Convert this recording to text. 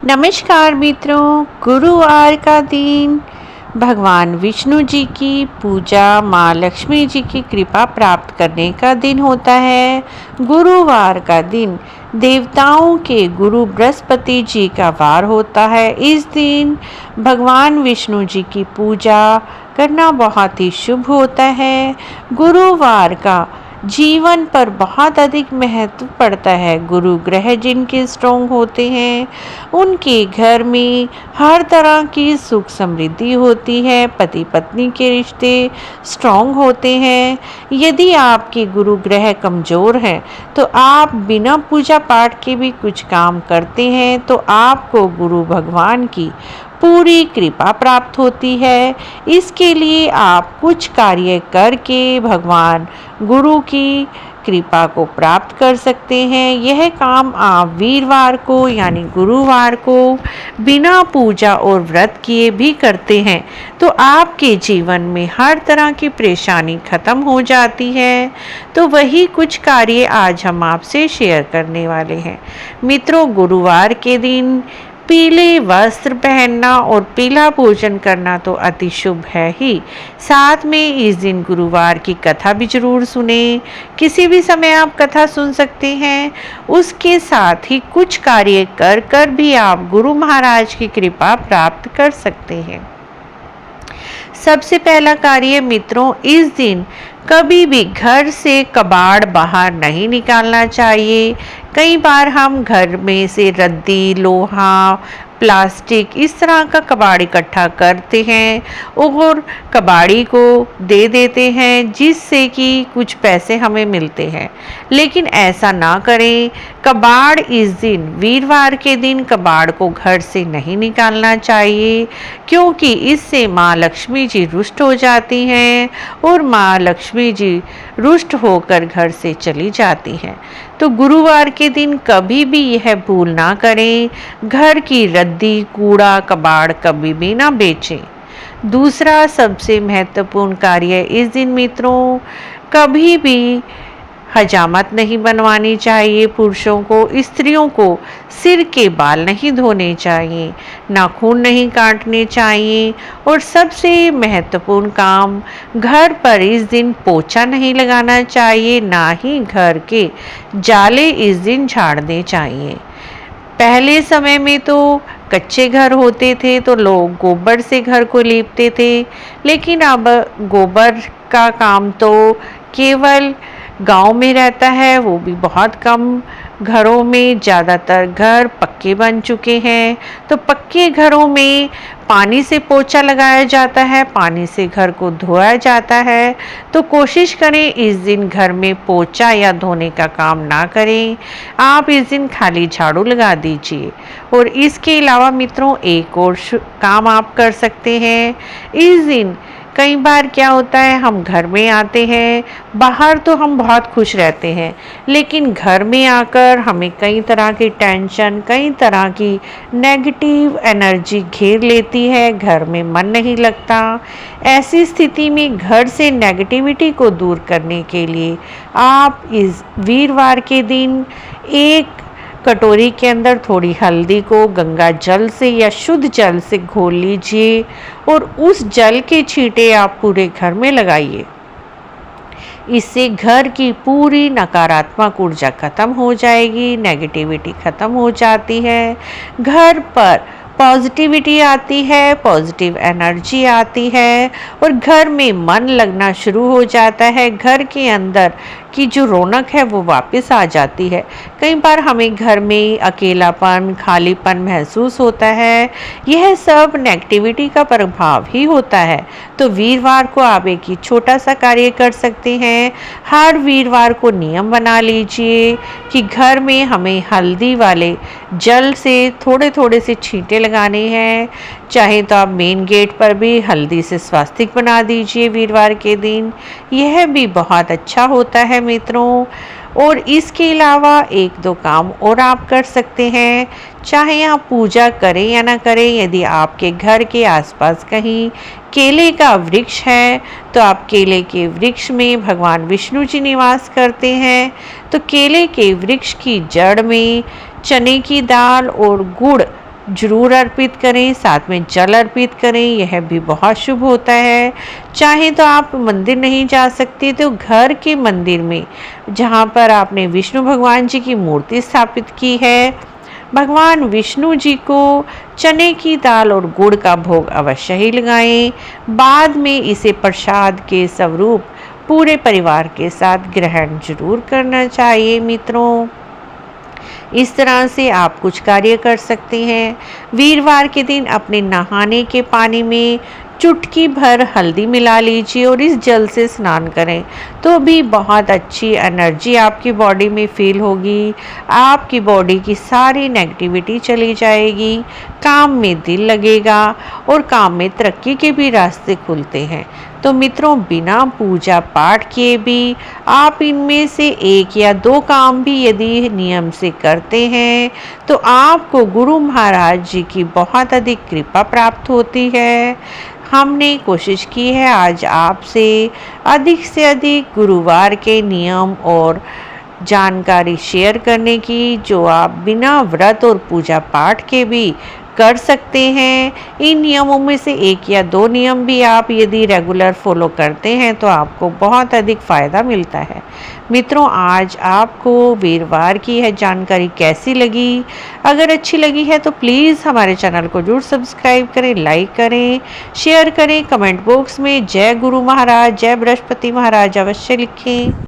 नमस्कार मित्रों, गुरुवार का दिन भगवान विष्णु जी की पूजा, माँ लक्ष्मी जी की कृपा प्राप्त करने का दिन होता है। गुरुवार का दिन देवताओं के गुरु बृहस्पति जी का वार होता है। इस दिन भगवान विष्णु जी की पूजा करना बहुत ही शुभ होता है। गुरुवार का जीवन पर बहुत अधिक महत्व पड़ता है। गुरु ग्रह जिनके स्ट्रॉन्ग होते हैं उनके घर में हर तरह की सुख समृद्धि होती है। पति पत्नी के रिश्ते स्ट्रॉन्ग होते हैं। यदि आपके गुरु ग्रह कमज़ोर हैं तो आप बिना पूजा पाठ के भी कुछ काम करते हैं तो आपको गुरु भगवान की पूरी कृपा प्राप्त होती है। इसके लिए आप कुछ कार्य करके भगवान गुरु की कृपा को प्राप्त कर सकते हैं। यह काम आप वीरवार को यानी गुरुवार को बिना पूजा और व्रत किए भी करते हैं तो आपके जीवन में हर तरह की परेशानी खत्म हो जाती है। तो वही कुछ कार्य आज हम आपसे शेयर करने वाले हैं। मित्रों, गुरुवार के दिन पीले वस्त्र पहनना और पीला भोजन करना तो अति शुभ है ही। साथ में इस दिन गुरुवार की कथा भी जरूर सुने। किसी भी समय आप कथा सुन सकते हैं। उसके साथ ही कुछ कार्य कर कर भी आप गुरु महाराज की कृपा प्राप्त कर सकते हैं। सबसे पहला कार्य मित्रों, इस दिन कभी भी घर से कबाड़ बाहर नहीं निकालना चाहिए। कई बार हम घर में से रद्दी, लोहा, प्लास्टिक इस तरह का कबाड़ इकट्ठा करते हैं और कबाड़ी को दे देते हैं जिससे कि कुछ पैसे हमें मिलते हैं, लेकिन ऐसा ना करें। कबाड़ इस दिन वीरवार के दिन कबाड़ को घर से नहीं निकालना चाहिए क्योंकि इससे माँ लक्ष्मी जी रुष्ट हो जाती हैं और माँ लक्ष्मी जी रुष्ट होकर घर से चली जाती हैं। तो गुरुवार के दिन कभी भी यह भूल ना करें। घर की रद्दी, कूड़ा, कबाड़ कभी भी ना बेचें। दूसरा सबसे महत्वपूर्ण कार्य इस दिन मित्रों, कभी भी हजामत नहीं बनवानी चाहिए। पुरुषों को, स्त्रियों को सिर के बाल नहीं धोने चाहिए, नाखून नहीं काटने चाहिए और सबसे महत्वपूर्ण काम, घर पर इस दिन पोछा नहीं लगाना चाहिए, ना ही घर के जाले इस दिन झाड़ने चाहिए। पहले समय में तो कच्चे घर होते थे तो लोग गोबर से घर को लीपते थे, लेकिन अब गोबर का काम तो केवल गांव में रहता है, वो भी बहुत कम घरों में। ज़्यादातर घर पक्के बन चुके हैं तो पक्के घरों में पानी से पोछा लगाया जाता है, पानी से घर को धोया जाता है। तो कोशिश करें इस दिन घर में पोछा या धोने का काम ना करें। आप इस दिन खाली झाड़ू लगा दीजिए। और इसके अलावा मित्रों, एक और काम आप कर सकते हैं। इस दिन कई बार क्या होता है, हम घर में आते हैं, बाहर तो हम बहुत खुश रहते हैं, लेकिन घर में आकर हमें कई तरह की टेंशन, कई तरह की नेगेटिव एनर्जी घेर लेती है। घर में मन नहीं लगता। ऐसी स्थिति में घर से नेगेटिविटी को दूर करने के लिए आप इस वीरवार के दिन एक कटोरी के अंदर थोड़ी हल्दी को गंगा जल से या शुद्ध जल से घोल लीजिए और उस जल के छींटे आप पूरे घर में लगाइए। इससे घर की पूरी नकारात्मक ऊर्जा खत्म हो जाएगी, नेगेटिविटी खत्म हो जाती है, घर पर पॉजिटिविटी आती है, पॉजिटिव एनर्जी आती है और घर में मन लगना शुरू हो जाता है। घर के अंदर की जो रौनक है वो वापस आ जाती है। कई बार हमें घर में अकेलापन, खालीपन महसूस होता है, यह सब नेगेटिविटी का प्रभाव ही होता है। तो वीरवार को आप एक ही छोटा सा कार्य कर सकते हैं। हर वीरवार को नियम बना लीजिए कि घर में हमें हल्दी वाले जल से थोड़े थोड़े से छींटे लगाने हैं। चाहे तो आप मेन गेट पर भी हल्दी से स्वास्तिक बना दीजिए वीरवार के दिन, यह भी बहुत अच्छा होता है मित्रों। और इसके अलावा एक दो काम और आप कर सकते हैं। चाहे आप पूजा करें या ना करें, यदि आपके घर के आसपास कहीं केले का वृक्ष है तो आप केले के वृक्ष में भगवान विष्णु जी निवास करते हैं, तो केले के वृक्ष की जड़ में चने की दाल और गुड़ जरूर अर्पित करें, साथ में जल अर्पित करें, यह भी बहुत शुभ होता है। चाहे तो आप मंदिर नहीं जा सकते तो घर के मंदिर में जहाँ पर आपने विष्णु भगवान जी की मूर्ति स्थापित की है, भगवान विष्णु जी को चने की दाल और गुड़ का भोग अवश्य ही लगाएं। बाद में इसे प्रसाद के स्वरूप पूरे परिवार के साथ ग्रहण जरूर करना चाहिए मित्रों। इस तरह से आप कुछ कार्य कर सकते हैं। वीरवार के दिन अपने नहाने के पानी में चुटकी भर हल्दी मिला लीजिए और इस जल से स्नान करें तो भी बहुत अच्छी एनर्जी आपकी बॉडी में फील होगी। आपकी बॉडी की सारी नेगेटिविटी चली जाएगी, काम में दिल लगेगा और काम में तरक्की के भी रास्ते खुलते हैं। तो मित्रों, बिना पूजा पाठ किए भी आप इनमें से एक या दो काम भी यदि नियम से करते हैं तो आपको गुरु महाराज जी की बहुत अधिक कृपा प्राप्त होती है। हमने कोशिश की है आज आपसे से अधिक गुरुवार के नियम और जानकारी शेयर करने की, जो आप बिना व्रत और पूजा पाठ के भी कर सकते हैं। इन नियमों में से एक या दो नियम भी आप यदि रेगुलर फॉलो करते हैं तो आपको बहुत अधिक फ़ायदा मिलता है। मित्रों, आज आपको वीरवार की यह जानकारी कैसी लगी? अगर अच्छी लगी है तो प्लीज़ हमारे चैनल को जरूर सब्सक्राइब करें, लाइक करें, शेयर करें, कमेंट बॉक्स में जय गुरु महाराज, जय बृहस्पति महाराज अवश्य लिखें।